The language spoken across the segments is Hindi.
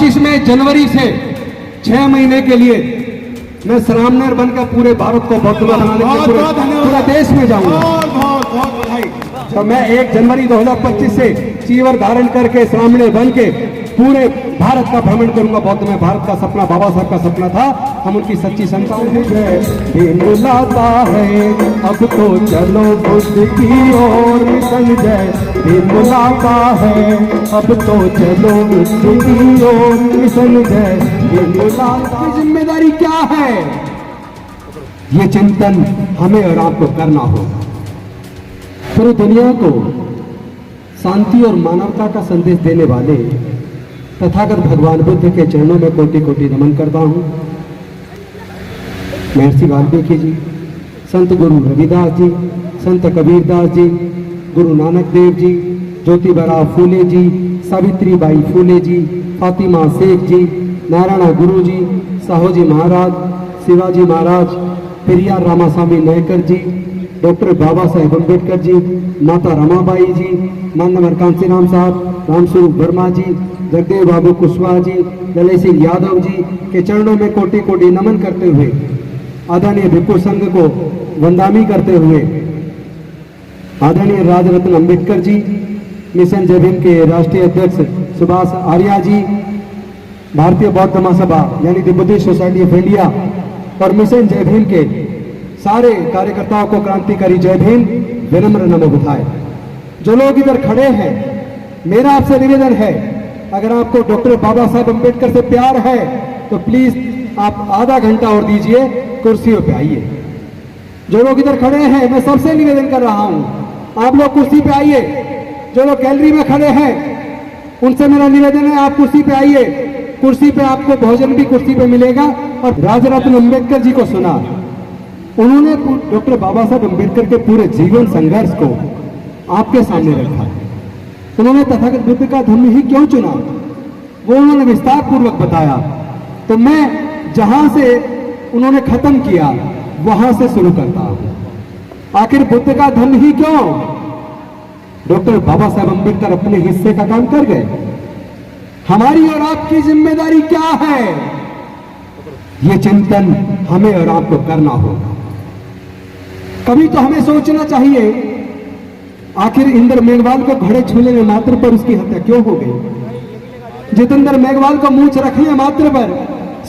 25 जनवरी से 6 महीने के लिए मैं श्रामनेर बनकर पूरे भारत को बौद्धमय बनाने के पूरे देश में जाऊंगा। बहुत बधाई। तो मैं 1 जनवरी 2025 से चीवर धारण करके श्रामनेर बन के पूरे भारत का भ्रमण करूंगा। बौद्ध में भारत का सपना बाबा साहब का सपना था, हम उनकी सच्ची संतान हैं। बुलाता है अब तो चलो बुद्ध की ओर, संजय बुलाता है अब तो चलो बुद्ध की ओर, संजय बुलाता। जिम्मेदारी क्या है, ये चिंतन हमें और आपको करना होगा। पूरी दुनिया को शांति और मानवता का संदेश देने वाले तथागत भगवान बुद्ध के चरणों में कोटि कोटि नमन करता हूँ। महर्षि वाल्मीकि जी, संत गुरु रविदास जी, संत कबीरदास जी, गुरु नानक देव जी, ज्योतिबा फूले जी, सावित्रीबाई फूले जी, फातिमा शेख जी, नारायण गुरु जी, साहूजी महाराज, शिवाजी महाराज, पेरियार रामास्वामी नायकर जी, डॉक्टर बाबा साहेब अम्बेडकर जी, माता रमाबाई जी, मानवर कांसीराम साहब, रामस्वरूप वर्मा जी, जगदेव बाबू कुशवाहा जी, ललित सिंह यादव जी के चरणों में कोटि कोटि नमन करते हुए, आदरणीय भिक्षु संघ को वंदामी करते हुए, आदरणीय राजरत्न अम्बेडकर जी, मिशन जय भीम के राष्ट्रीय अध्यक्ष सुभाष आर्या जी, भारतीय बौद्ध महासभा यानी the Buddhist society of India और मिशन जय भीम के सारे कार्यकर्ताओं को क्रांतिकारी जय भीम, विनम्र नमो बुधाय। जो लोग इधर खड़े हैं, मेरा आपसे निवेदन है, अगर आपको डॉक्टर बाबा साहब अम्बेडकर से प्यार है तो प्लीज आप आधा घंटा और दीजिए, कुर्सियों पे आइए। जो लोग इधर खड़े हैं, मैं सबसे निवेदन कर रहा हूं, आप लोग कुर्सी पे आइए। जो लोग गैलरी में खड़े हैं, उनसे मेरा निवेदन है, आप कुर्सी पे आइए। कुर्सी पे आपको भोजन भी कुर्सी पे मिलेगा। और राजरत्न अम्बेडकर जी को सुना, उन्होंने डॉक्टर बाबा साहब अम्बेडकर के पूरे जीवन संघर्ष को आपके सामने रखा। उन्होंने तथागत बुद्ध का धर्म ही क्यों चुना, वो उन्होंने विस्तार पूर्वक बताया। तो मैं जहां से उन्होंने खत्म किया वहां से शुरू करता हूं। आखिर बुद्ध का धर्म ही क्यों? डॉक्टर बाबा साहब अम्बेडकर अपने हिस्से का काम कर गए। हमारी और आपकी जिम्मेदारी क्या है, ये चिंतन हमें और आपको करना होगा। कभी तो हमें सोचना चाहिए, आखिर इंद्र मेघवाल को घड़े छूने मात्र पर उसकी हत्या क्यों हो गई? जितेंद्र मेघवाल को मूंछ रखने मात्र पर,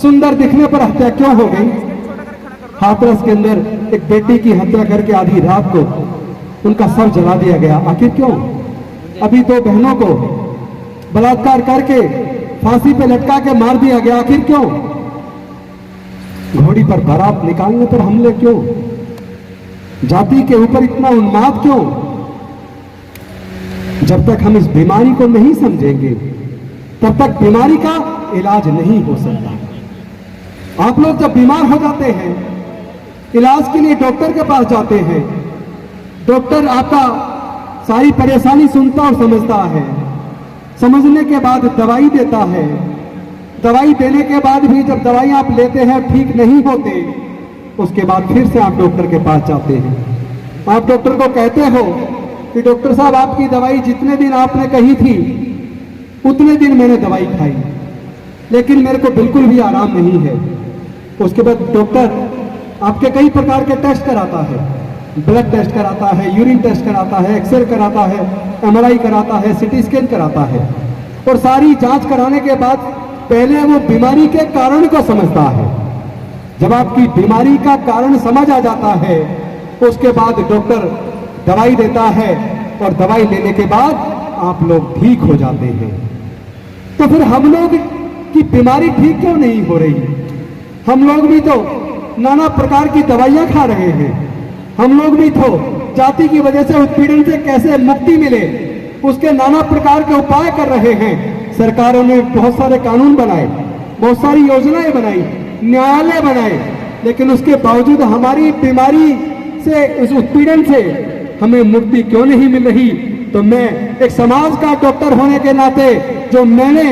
सुंदर दिखने पर हत्या क्यों हो गई? हाथरस के अंदर एक बेटी की हत्या करके आधी रात को उनका शव जला दिया गया, आखिर क्यों? अभी 2 बहनों को बलात्कार करके फांसी पे लटका के मार दिया गया, आखिर क्यों? घोड़ी पर बारात निकालने पर हमले क्यों? जाति के ऊपर इतना उन्माद क्यों? जब तक हम इस बीमारी को नहीं समझेंगे तब तक बीमारी का इलाज नहीं हो सकता। आप लोग जब बीमार हो जाते हैं, इलाज के लिए डॉक्टर के पास जाते हैं, डॉक्टर आपका सारी परेशानी सुनता और समझता है, समझने के बाद दवाई देता है। दवाई देने के बाद भी जब दवाई आप लेते हैं ठीक नहीं होते, उसके बाद फिर से आप डॉक्टर के पास जाते हैं। आप डॉक्टर को कहते हो कि डॉक्टर साहब आपकी दवाई जितने दिन आपने कही थी उतने दिन मैंने दवाई खाई, लेकिन मेरे को बिल्कुल भी आराम नहीं है। उसके बाद डॉक्टर आपके कई प्रकार के टेस्ट कराता है, ब्लड टेस्ट कराता है, यूरिन टेस्ट कराता है, एक्सरे कराता है, MRI कराता है, CT स्कैन कराता है। और सारी जांच कराने के बाद पहले वो बीमारी के कारण को समझता है। जब आपकी बीमारी का कारण समझ आ जाता है, उसके बाद डॉक्टर दवाई देता है और दवाई लेने के बाद आप लोग ठीक हो जाते हैं। तो फिर हम लोग की बीमारी ठीक क्यों नहीं हो रही? हम लोग भी तो नाना प्रकार की दवाइयां खा रहे हैं। हम लोग भी तो जाति की वजह से उत्पीड़न से कैसे मुक्ति मिले उसके नाना प्रकार के उपाय कर रहे हैं। सरकारों ने बहुत सारे कानून बनाए, बहुत सारी योजनाएं बनाई, न्यायालय बनाए, लेकिन उसके बावजूद हमारी बीमारी से, उस उत्पीड़न से हमें मुक्ति क्यों नहीं मिल रही? तो मैं एक समाज का डॉक्टर होने के नाते, जो मैंने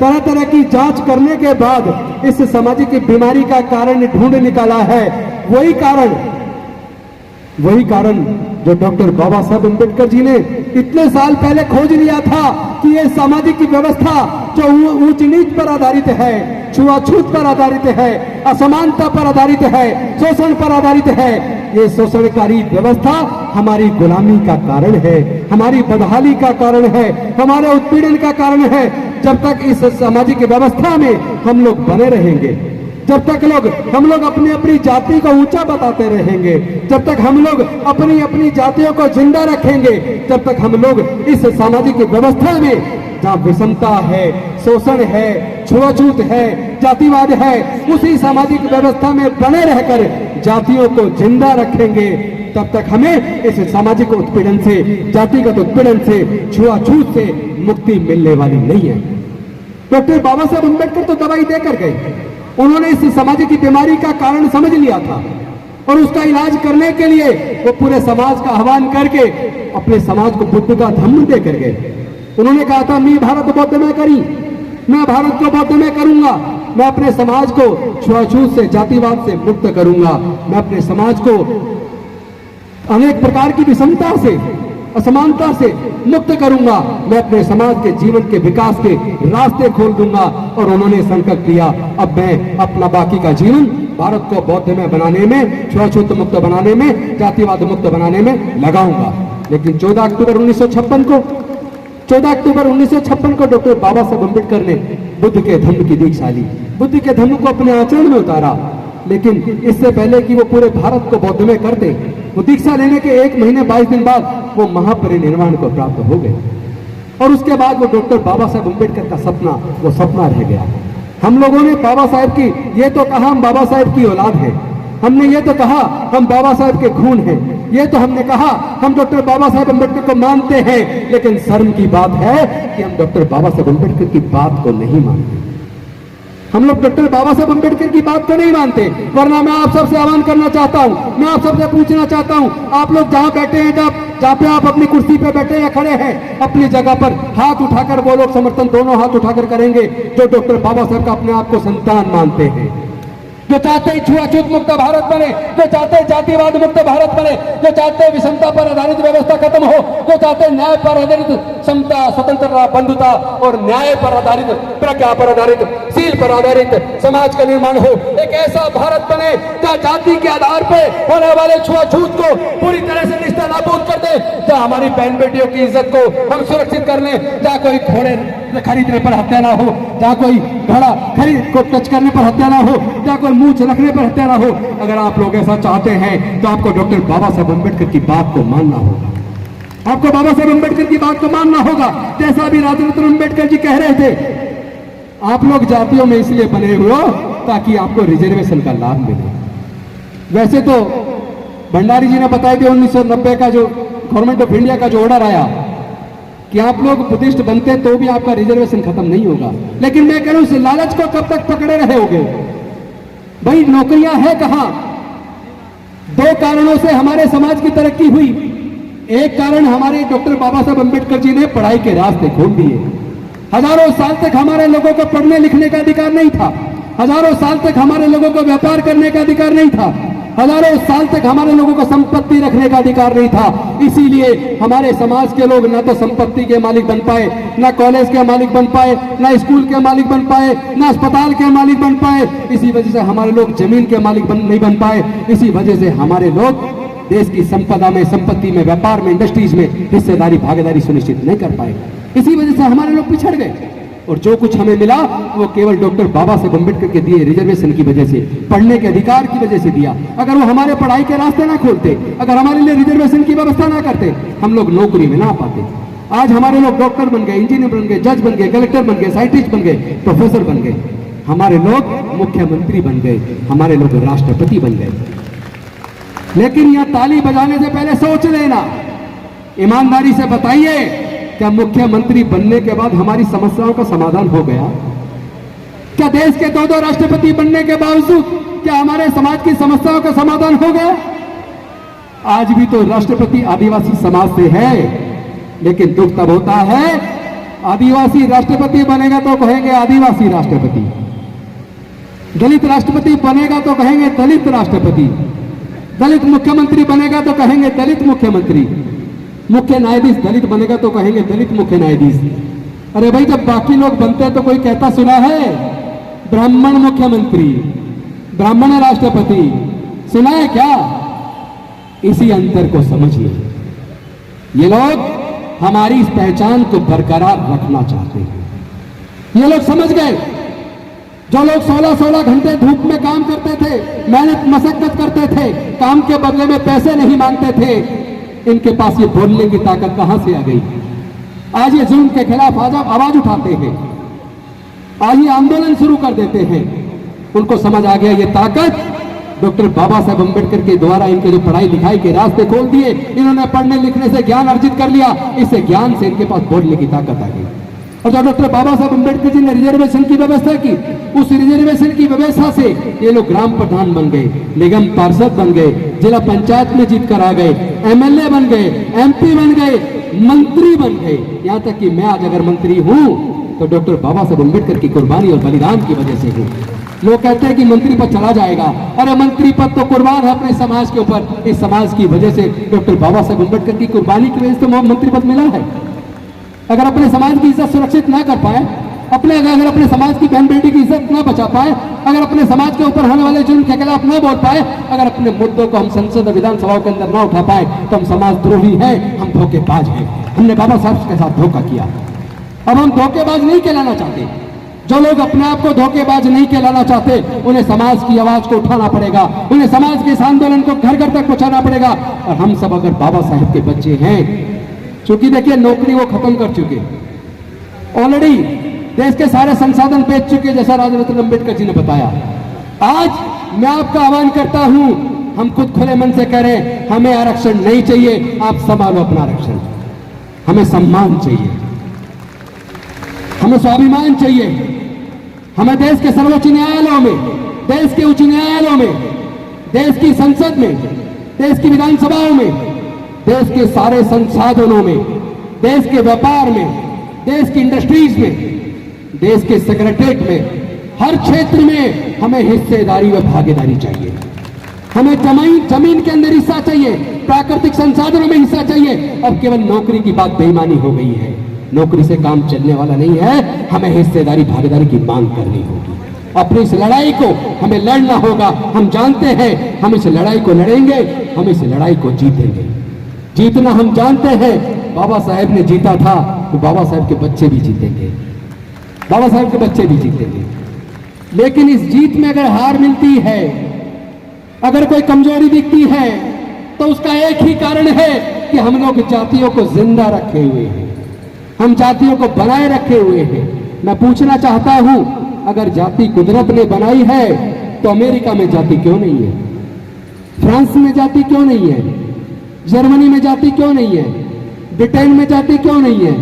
तरह तरह की जांच करने के बाद इस सामाजिक बीमारी का कारण ढूंढ निकाला है, वही कारण जो डॉक्टर बाबा साहब अम्बेडकर जी ने इतने साल पहले खोज लिया था कि ये सामाजिक व्यवस्था जो ऊंच नीच पर आधारित है, छुआछूत पर आधारित है, असमानता पर आधारित है, शोषण पर आधारित है, ये शोषणकारी व्यवस्था हमारी गुलामी का कारण है, हमारी बदहाली का कारण है, हमारे उत्पीड़न का कारण है। जब तक इस सामाजिक व्यवस्था में हम लोग बने रहेंगे, जब तक हम लोग अपनी अपनी जाति को ऊंचा बताते रहेंगे, जब तक हम लोग अपनी अपनी जातियों को जिंदा रखेंगे, जब तक हम लोग इस सामाजिक व्यवस्था में जहाँ विषमता है, शोषण है, छुआछूत है, जातिवाद है, उसी सामाजिक व्यवस्था में बने रहकर जातियों को जिंदा रखेंगे, तब तक हमें इस सामाजिक उत्पीड़न से, जातिगत उत्पीड़न से, छुआछूत से मुक्ति मिलने वाली नहीं है। डॉक्टर बाबा साहब अम्बेडकर तो दवाई देकर गए, उन्होंने इस सामाजिक बीमारी का कारण समझ लिया था और उसका इलाज करने के लिए वो पूरे समाज का आह्वान करके अपने समाज को बुद्ध का धम्म देकर गए। उन्होंने कहा था, मैं भारत बौद्ध में करी, मैं भारत को बौद्ध में करूंगा, मैं अपने समाज को छुआछूत से, जातिवाद से मुक्त करूंगा, मैं अपने समाज को अनेक प्रकार की विषमता से, असमानता से मुक्त करूंगा, मैं अपने समाज के जीवन के विकास के रास्ते खोल दूंगा। और उन्होंने संकल्प लिया, अब मैं अपना बाकी का जीवन भारत को बौद्ध में बनाने में, छुआछूत मुक्त बनाने में, जातिवाद मुक्त बनाने में लगाऊंगा। लेकिन 14 अक्टूबर 1956 को डॉक्टर बाबा साहब अम्बेडकर ने बुद्ध के धम्म की दीक्षा ली, बुद्ध के धम्म को अपने आचरण में उतारा। लेकिन इससे पहले कि वो पूरे भारत को बौद्ध में करते, वो दीक्षा लेने के 1 महीने 22 दिन बाद वो महापरिनिर्वाण को प्राप्त हो गए। और उसके बाद वो डॉक्टर बाबा साहब अम्बेडकर का सपना, वो सपना रह गया। हम लोगों ने बाबा साहब की, ये तो कहा हम बाबा साहब की औलाद हैं, हमने ये तो कहा हम बाबा साहब के खून हैं, ये तो हमने कहा हम डॉक्टर बाबा साहब अम्बेडकर को मानते हैं, लेकिन शर्म की बात है कि हम डॉक्टर बाबा साहब अम्बेडकर की बात को नहीं मानते। हम लोग डॉक्टर बाबा साहब अम्बेडकर की बात को नहीं मानते। वरना मैं आप सबसे आह्वान करना चाहता हूं, मैं आप सबसे पूछना चाहता हूं, आप लोग जहां बैठे हैं, जहां पे आप अपनी कुर्सी पे बैठे या खड़े हैं, अपनी जगह पर हाथ उठाकर वो लोग समर्थन दोनों हाथ उठाकर करेंगे जो डॉक्टर बाबा साहब का अपने आप को संतान मानते हैं, जो चाहते हैं छुआछूत मुक्त भारत बने, जो चाहते हैं जातिवाद मुक्त भारत बने, जो चाहते हैं विषमता पर आधारित व्यवस्था खत्म हो, जो चाहते हैं न्याय पर आधारित समता, स्वतंत्रता, बंधुता और न्याय पर आधारित, प्रज्ञा पर आधारित, शील पर आधारित समाज का निर्माण हो। एक ऐसा भारत बने जहाँ जाति के आधार पर होने वाले छुआछूत को पूरी तरह से निस्ता नाबूद कर दे, जहाँ हमारी बहन बेटियों की इज्जत को हम सुरक्षित कर लें, जहाँ कोई घोड़े खरीदने पर हत्या ना हो, जहाँ कोई घोड़ा खरीद को टच करने पर हत्या ना हो, जहाँ कोई मूंछ रखने पर हत्या ना हो। अगर आप लोग ऐसा चाहते हैं तो आपको डॉक्टर बाबा साहब अम्बेडकर की बात को मानना होगा, आपको बाबा साहब अम्बेडकर की बात को मानना होगा। जैसा अभी राजरत्न अम्बेडकर जी कह रहे थे, आप लोग जातियों में इसलिए बने हुए हो ताकि आपको रिजर्वेशन का लाभ मिले। वैसे तो भंडारी जी ने बताया कि 1990 का जो गवर्नमेंट ऑफ इंडिया का जो ऑर्डर आया कि आप लोग बुद्धिस्ट बनते तो भी आपका रिजर्वेशन खत्म नहीं होगा। लेकिन मैं कह रहा हूं, इस लालच को कब तक पकड़े रहे होगे? भाई नौकरियां है कहां? 2 कारणों से हमारे समाज की तरक्की हुई। एक कारण हमारे डॉक्टर बाबा साहब अम्बेडकर जी ने पढ़ाई के रास्ते खोल दिए। हजारों साल तक हमारे लोगों को पढ़ने लिखने का अधिकार नहीं था, हजारों साल तक हमारे लोगों को व्यापार करने का अधिकार नहीं था, हजारों साल तक हमारे लोगों को संपत्ति रखने का अधिकार नहीं था। इसीलिए हमारे समाज के लोग न तो संपत्ति के मालिक बन पाए, न कॉलेज के मालिक बन पाए, न स्कूल के मालिक बन पाए, न अस्पताल के मालिक बन पाए। इसी वजह से हमारे लोग जमीन के मालिक नहीं बन पाए। इसी वजह से हमारे लोग देश की संपदा में, संपत्ति में, व्यापार में, इंडस्ट्रीज में हिस्सेदारी, भागीदारी सुनिश्चित नहीं कर पाए। इसी वजह से हमारे लोग पिछड़ गए और जो कुछ हमें मिला वो केवल डॉक्टर बाबा साहब अम्बेडकर के दिए रिजर्वेशन की वजह से, पढ़ने के अधिकार की वजह से दिया। अगर वो हमारे पढ़ाई के रास्ते ना खोलते, अगर हमारे लिए रिजर्वेशन की व्यवस्था ना करते, हम लोग नौकरी में ना पाते। आज हमारे लोग डॉक्टर बन गए, इंजीनियर बन गए, जज बन गए, कलेक्टर बन गए, साइंटिस्ट बन गए, प्रोफेसर बन गए, हमारे लोग मुख्यमंत्री बन गए, हमारे लोग राष्ट्रपति बन गए। लेकिन यह ताली बजाने से पहले सोच लेना, ईमानदारी से बताइए, क्या मुख्यमंत्री बनने के बाद हमारी समस्याओं का समाधान हो गया? क्या देश के 2 राष्ट्रपति बनने के बावजूद क्या हमारे समाज की समस्याओं का समाधान हो गया? आज भी तो राष्ट्रपति आदिवासी समाज से है, लेकिन दुख तब होता है आदिवासी राष्ट्रपति बनेगा तो कहेंगे आदिवासी राष्ट्रपति, दलित राष्ट्रपति बनेगा तो कहेंगे दलित राष्ट्रपति, दलित मुख्यमंत्री बनेगा तो कहेंगे दलित मुख्यमंत्री, मुख्य न्यायाधीश दलित बनेगा तो कहेंगे दलित मुख्य न्यायाधीश। अरे भाई, जब बाकी लोग बनते हैं तो कोई कहता सुना है ब्राह्मण मुख्यमंत्री, ब्राह्मण राष्ट्रपति, सुना है क्या? इसी अंतर को समझिए। ये लोग हमारी इस पहचान को बरकरार रखना चाहते हैं। ये लोग समझ गए, जो लोग 16-16 घंटे धूप में काम करते थे, मेहनत मशक्कत करते थे, काम के बदले में पैसे नहीं मांगते थे, इनके पास ये बोलने की ताकत कहां से आ गई? आज ये जुल्म के खिलाफ आवाज उठाते हैं, आज ये आंदोलन शुरू कर देते हैं। उनको समझ आ गया ये ताकत डॉक्टर बाबा साहेब अम्बेडकर के द्वारा इनके जो पढ़ाई लिखाई के रास्ते खोल दिए, इन्होंने पढ़ने लिखने से ज्ञान अर्जित कर लिया, इससे ज्ञान से इनके पास बोलने की ताकत आ गई। और जब डॉक्टर बाबा साहब अम्बेडकर जी ने रिजर्वेशन की व्यवस्था की, उस रिजर्वेशन की व्यवस्था से ये लोग ग्राम प्रधान बन गए, निगम पार्षद बन गए, जिला पंचायत में जीत कर आ गए, एमएलए बन गए, एमपी बन गए, मंत्री बन गए। यहां तक कि मैं आज अगर मंत्री हूं तो डॉक्टर बाबा साहब अम्बेडकर की कुर्बानी और बलिदान की वजह से हूं। लोग कहते हैं कि मंत्री पद चला जाएगा, अरे मंत्री पद तो कुर्बान है अपने समाज के ऊपर। इस समाज की वजह से डॉक्टर बाबा साहब अम्बेडकर की कुर्बानी की वजह से तो मंत्री पद मिला है। अगर अपने समाज की इज्जत सुरक्षित ना कर पाए, अगर अपने समाज की बहन बेटी की इज्जत ना बचा पाए, अगर अपने समाज के ऊपर होने वाले जुल्म के खिलाफ ना बोल पाए, अगर अपने मुद्दों को हम संसद और विधानसभाओं के अंदर ना उठा पाए, तो हम समाजद्रोही हैं, हम धोखेबाज हैं। हमने बाबा साहब के साथ धोखा किया। अब हम धोखेबाज नहीं कहलाना चाहते। जो लोग अपने आप को धोखेबाज नहीं कहलाना चाहते, उन्हें समाज की आवाज को उठाना पड़ेगा, उन्हें समाज के इस आंदोलन को घर घर तक पहुंचाना पड़ेगा। और हम सब अगर बाबा साहब के बच्चे हैं, क्योंकि देखिए नौकरी वो खत्म कर चुके, ऑलरेडी देश के सारे संसाधन बेच चुके, जैसा राजरत्न अम्बेडकर जी ने बताया। आज मैं आपका आह्वान करता हूं, हम खुद खुले मन से करें, हमें आरक्षण नहीं चाहिए, आप संभालो अपना आरक्षण। हमें सम्मान चाहिए, हमें स्वाभिमान चाहिए, हमें देश के सर्वोच्च न्यायालयों में, देश के उच्च न्यायालयों में, देश की संसद में, देश की विधानसभाओं में, देश के सारे संसाधनों में, देश के व्यापार में, देश की इंडस्ट्रीज में, देश के सेक्रेटरीट में, हर क्षेत्र में हमें हिस्सेदारी व भागीदारी चाहिए। हमें जमीन के अंदर हिस्सा चाहिए, प्राकृतिक संसाधनों में हिस्सा चाहिए। अब केवल नौकरी की बात बेईमानी हो गई है, नौकरी से काम चलने वाला नहीं है, हमें हिस्सेदारी भागीदारी की मांग करनी होगी। अपनी इस लड़ाई को हमें लड़ना होगा। हम जानते हैं हम इस लड़ाई को लड़ेंगे, हम इस लड़ाई को जीतेंगे। जीतना हम जानते हैं, बाबा साहेब ने जीता था, तो बाबा साहेब के बच्चे भी जीतेंगे, बाबा साहेब के बच्चे भी जीतेंगे। लेकिन इस जीत में अगर हार मिलती है, अगर कोई कमजोरी दिखती है, तो उसका एक ही कारण है कि हम लोग जातियों को जिंदा रखे हुए हैं, हम जातियों को बनाए रखे हुए हैं। मैं पूछना चाहता हूं, अगर जाति कुदरत ने बनाई है तो अमेरिका में जाति क्यों नहीं है? फ्रांस में जाति क्यों नहीं है? जर्मनी में जाति क्यों नहीं है? ब्रिटेन में जाति क्यों नहीं है?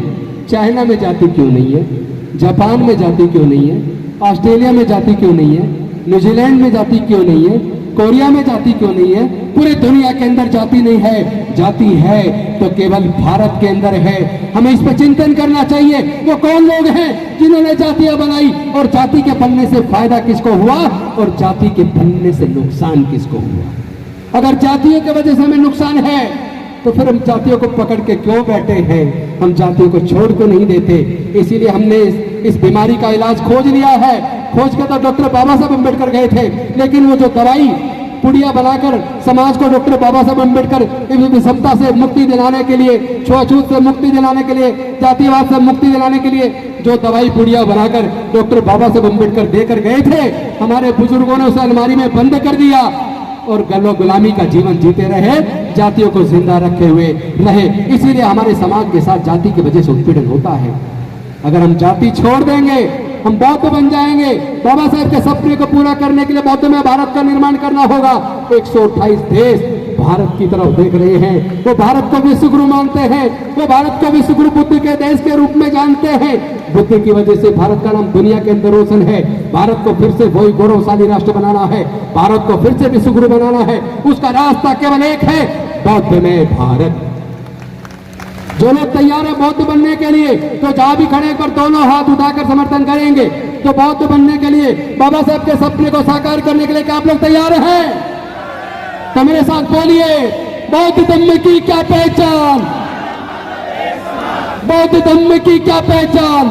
चाइना में जाति क्यों नहीं है? जापान में जाति क्यों नहीं है? ऑस्ट्रेलिया में जाति क्यों नहीं है? न्यूजीलैंड में जाति क्यों नहीं है? कोरिया में जाति क्यों नहीं है? पूरी दुनिया के अंदर जाति नहीं है। जाति है तो केवल भारत के अंदर है। हमें इस पर चिंतन करना चाहिए, वो कौन लोग हैं जिन्होंने जातियां बनाई, और जाति के बनने से फायदा किसको हुआ और जाति के बनने से नुकसान किसको हुआ। अगर जातियों की वजह से हमें नुकसान है तो फिर हम जातियों को पकड़ के क्यों बैठे हैं? हम जातियों को छोड़ क्यों नहीं देते? इसीलिए हमने इस बीमारी का इलाज खोज लिया है। खोज के तो डॉक्टर बाबा साहब अम्बेडकर गए थे, लेकिन वो जो दवाई पुड़िया बनाकर समाज को डॉक्टर बाबा साहब अम्बेडकर विषमता से मुक्ति दिलाने के लिए, छुआछूत से मुक्ति दिलाने के लिए, जातिवाद से मुक्ति दिलाने के लिए जो दवाई पुड़िया बनाकर डॉक्टर बाबा साहब अम्बेडकर देकर गए थे, हमारे बुजुर्गों ने उसे अलमारी में बंद कर दिया और गलो गुलामी का जीवन जीते रहे, जातियों को जिंदा रखे हुए रहे। इसीलिए हमारे समाज के साथ जाति की वजह से उत्पीड़न होता है। अगर हम जाति छोड़ देंगे, हम बौद्ध बन जाएंगे। बाबा साहब के सपने को पूरा करने के लिए बौद्ध में भारत का निर्माण करना होगा। 128 देश भारत की तरफ देख रहे हैं, वो भारत को विश्वगुरु मानते हैं, वो भारत को विश्वगुरु बुद्ध के देश के रूप में जानते हैं। बुद्ध की वजह से भारत का नाम दुनिया के अंदर रोशन है। भारत को फिर से वही गौरवशाली राष्ट्र बनाना है, भारत को फिर से विश्वगुरु बनाना है। उसका रास्ता केवल एक है, बौद्ध में भारत। जो लोग तैयार है बौद्ध बनने के लिए, तो जहां भी खड़े कर दोनों हाथ उठाकर समर्थन करेंगे। तो बौद्ध बनने के लिए, बाबा साहब के सपने को साकार करने के लिए क्या आप लोग तैयार हैं? तो मेरे साथ बोलिए, बौद्ध धर्म की क्या पहचान, बौद्ध धर्म की क्या पहचान,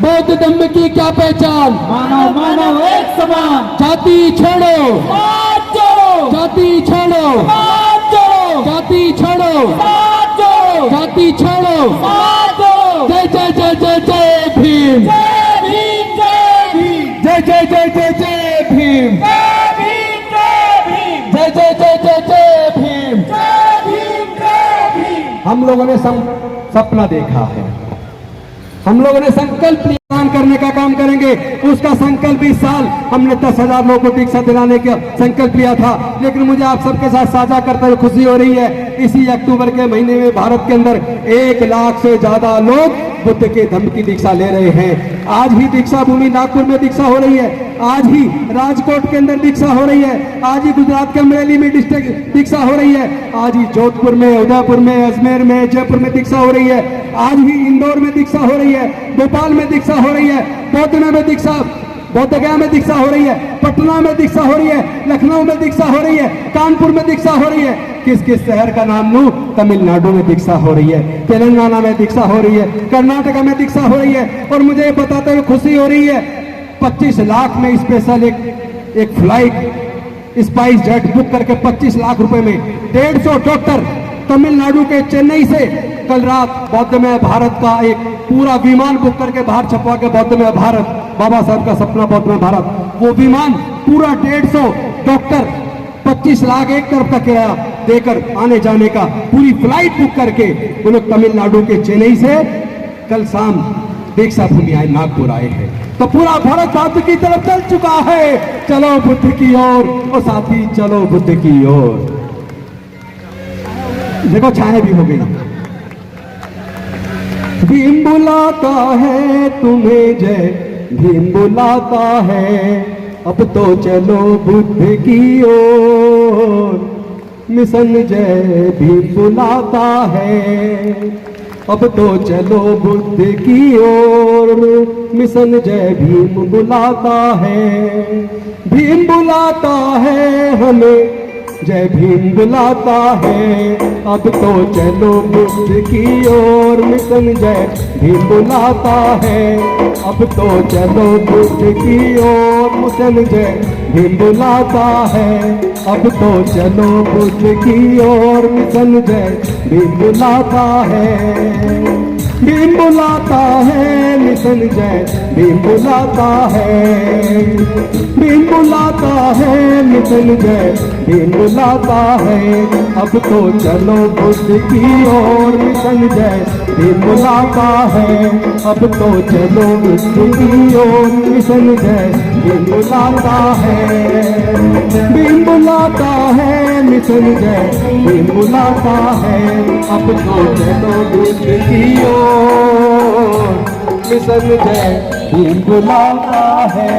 बौद्ध धर्म की क्या पहचान। मानव मानव एक समान, जाति छोड़ो, साथ जोड़ो, जाति छोड़ो, साथ जोड़ो, जाति छोड़ो, साथ जोड़ो, जाति छोड़ो। साथ जोड़ो। जय जय जय जय जय भीम, जय भीम, जय भीम, जय जय जय जय जय भीम, जय भीम, जय भीम, जय जय जय जय जय भीम। जय भीम, जय भीम। हम लोगों ने सपना देखा है, हम लोगों ने संकल्प लिया दान करने का काम करेंगे। उसका संकल्प इस साल हमने 10,000 लोगों को दीक्षा दिलाने का संकल्प लिया था, लेकिन मुझे आप सबके साथ साझा करते हुए खुशी हो रही है, इसी अक्टूबर के महीने में भारत के अंदर 1 लाख से ज्यादा लोग बुद्ध के धम्म की दीक्षा ले रहे हैं। आज ही दीक्षा भूमि नागपुर में दीक्षा हो रही है, आज ही राजकोट के अंदर दीक्षा हो रही है, आज ही गुजरात के अमरेली में दीक्षा हो रही है, आज ही जोधपुर में, उदयपुर में, अजमेर में, जयपुर में दीक्षा हो रही है, आज ही इंदौर में दीक्षा हो रही है, भोपाल में दीक्षा हो रही है, बौद्धना में दीक्षा, बोधगया में दीक्षा हो रही है, पटना में दीक्षा हो रही है, लखनऊ में दीक्षा हो रही है, कानपुर में दीक्षा हो रही है। किस किस शहर का नाम लूं? तमिलनाडु में दीक्षा हो रही है, तेलंगाना में दीक्षा हो रही है, कर्नाटका में दीक्षा हो रही है। और मुझे बताते हुए खुशी हो रही है, 25 लाख में स्पेशल एक फ्लाइट स्पाइस जेट बुक करके 25 लाख रुपए में 150 डॉक्टर तमिलनाडु के चेन्नई से कल रात बौद्धमय भारत का एक पूरा विमान बुक करके बाहर छपवा के बौद्धमय भारत, बाबा साहब का सपना बौद्धमय भारत, वो विमान पूरा 150 डॉक्टर 25 लाख एक तरफ का किराया देकर आने जाने का पूरी फ्लाइट बुक करके वो लोग तमिलनाडु के चेन्नई से कल शाम दीक्षा भूमि आए, नागपुर आए हैं। तो पूरा भारत बुद्ध की तरफ चल चुका है। चलो बुद्ध की ओर, और साथी चलो बुद्ध की ओर। देखो छाया भी हो गई। भीम बुलाता है तुम्हें, जय भीम बुलाता है, अब तो चलो बुद्ध की ओर। मिशन जय भीम बुलाता है, अब तो चलो बुद्ध की ओर। मिशन जय भीम बुलाता है, भीम बुलाता है हमें, जय भीम बुलाता है, अब तो चलो बुद्ध की ओर। मिशन जय भीम बुलाता है, अब तो चलो बुद्ध की ओर। मिशन जय भीम बुलाता है, अब तो चलो बुद्ध की ओर। मिशन जय भीम बुलाता है, भीम बुलाता है, मिशन जय भीम बुलाता है, भीम बुलाता है, मिशन जय भीम बुलाता है, अब तो चलो बुद्ध की ओर। मिशन जय भीम बुलाता है, अब तो चलो बुद्ध की ओर। मिशन जय भीम बुलाता है, भीम बुलाता है, मिशन जय भीम बुलाता है, अब तो चलो बुद्ध की ओर। मिशन जय भीम बुलाता है।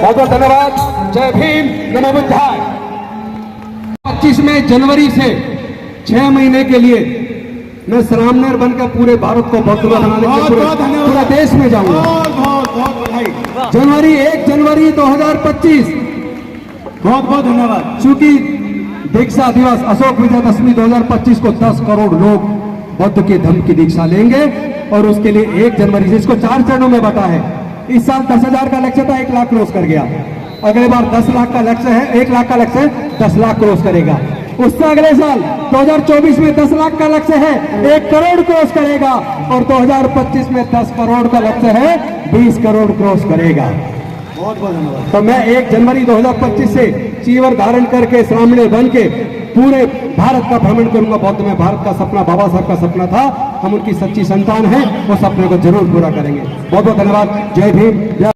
बहुत बहुत धन्यवाद। जय भीम, नमो बुद्धाय। 25 जनवरी से 6 महीने के लिए मैं श्रामनेर बनकर पूरे भारत को बौद्धमय बनाने के लिए पूरे देश में जाऊंगा। बहुत बधाई। जनवरी 1 जनवरी 2025। बहुत बहुत धन्यवाद। चूंकि दीक्षा दिवस अशोक विजयदशमी 2025 को 10 करोड़ लोग बुद्ध के धम्म की दीक्षा लेंगे, और उसके लिए 1 जनवरी से इसको 4 चरणों में बटा है। इस साल 10,000 का लक्ष्य था, 1 लाख क्रॉस कर गया। अगले बार 10 लाख का लक्ष्य है, 1 लाख का लक्ष्य है, 10 लाख क्रॉस करेगा। उससे अगले साल 2024 में 10 लाख का लक्ष्य है, 1 करोड़ क्रॉस करेगा, और 2025 में 10 करोड़ का लक्ष्य है, 20 करोड़ क्रॉस करेगा। बहुत बहुत धन्यवाद। तो मैं 1 जनवरी 2025 से चीवर धारण करके श्रामणेर बन के पूरे भारत का भ्रमण करूंगा। बौद्ध में भारत का सपना बाबा साहब का सपना था, हम उनकी सच्ची संतान हैं, वो सपने को जरूर पूरा करेंगे। बहुत बहुत धन्यवाद। जय भीम, जय